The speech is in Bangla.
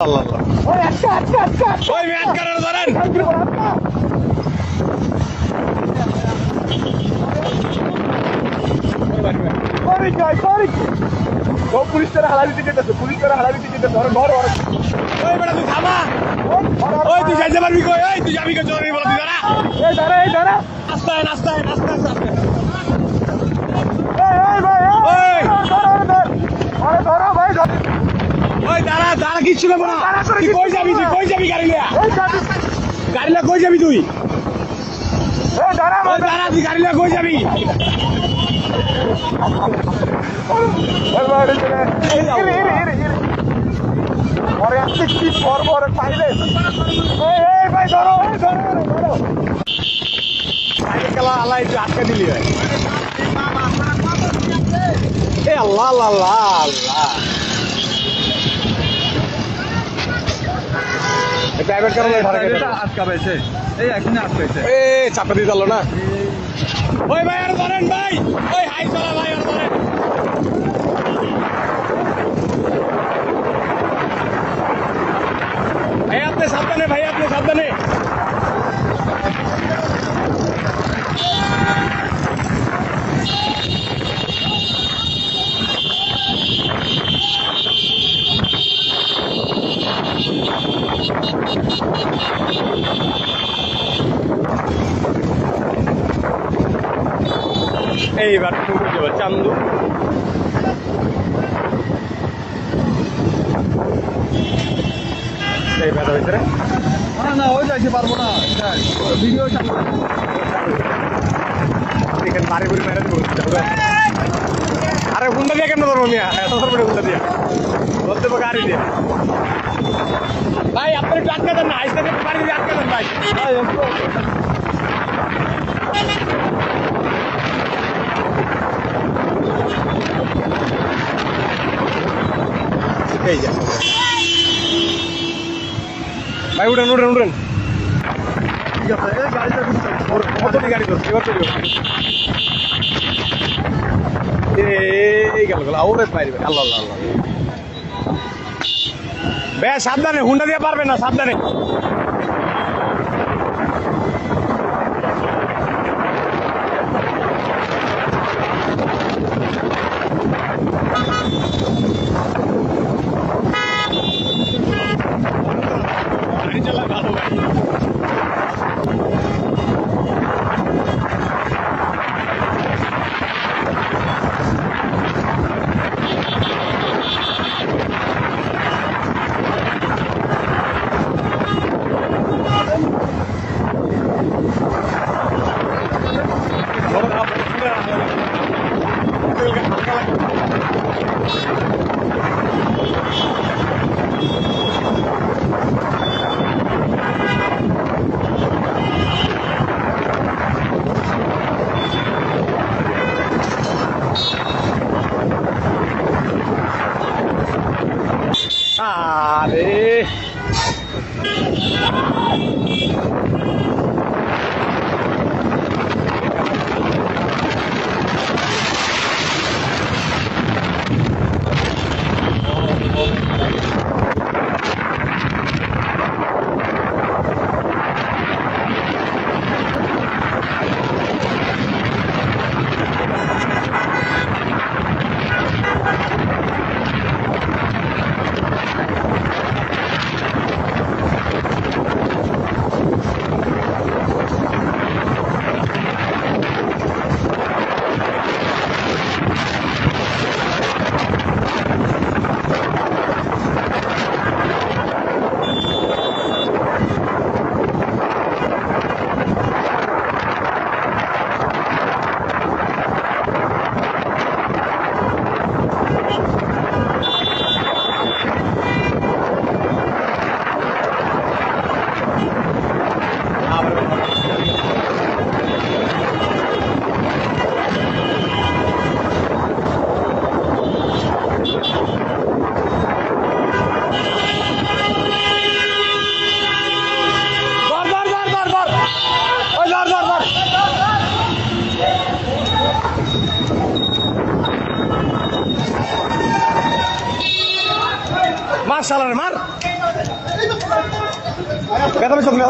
আল্লাহ আল্লাহ ওই ওই ম্যাচ করার ধরেন পুলিশ করে হালাবি দিতে পুলিশ করে হালাবি দিতে ধর ঘর ওই বেটা তুই থামা ওই তুই যাইতে পারবি কই ওই তুই যাবি কই জরুরি বল তুই দাঁড়া এই দাঁড়া এই দাঁড়া আস্তে আস্তে আস্তে আস্তে এই ভাই ওই আরে ধরো ভাই ধরো ওই দাঁড়া দাঁড়া কিচ্ছু নেবো না তুই কই যাবি গাড়ি লিয়া গাড়ি লিয়া কই যাবি তুই এই দাঁড়া ওই দাঁড়া তুই গাড়ি লিয়া কই যাবি পরে আসছে কি পর পাইলে এই ভাই ধরো ধরো সাইকেল আল্লাহ একটু আটকে দিলি ভাই এ আল্লাহ আল্লাহ আল্লাহ প্রাইভেট কারণে আটকা পেয়েছে এই এখানে আটকাইছে এ চাপা দিয়ে দিল না ওই ভাই আর ধরেন ভাই ওই হাই চলা ভাই আর ধরেন ভাই আপনি সাবধানে এইবার চান্দু এই ব্যথা হয়েছে রে না ওই যাইতে পারবো না ভিডিও চালু এখানে বাড়ি বুড়ি মেরে দেবো আরে হুন্ডা দিয়ে কেন ধরবো মিয়া এত ধরবো হুন্ডা দিয়া ধরতে পারবো গাড়ি দিয়ে ভাই আপনি একটু আটকে দেন না আইসা বাড়ি দিয়ে আটকে দেন ভাই এই যা ভাই উঠেন ঠিক আছে এই গাড়িটা কতটি গাড়ি করছে এবার চলি এই গেল ওরে পাইবে আল্লাহ আল্লাহ আল্লাহ বে সাবধানে হুন্ডা দিয়ে পারবে না সাবধানে গাড়ি চালা ভালো ভাই আরে মার শালার মার বেতনের সঙ্গে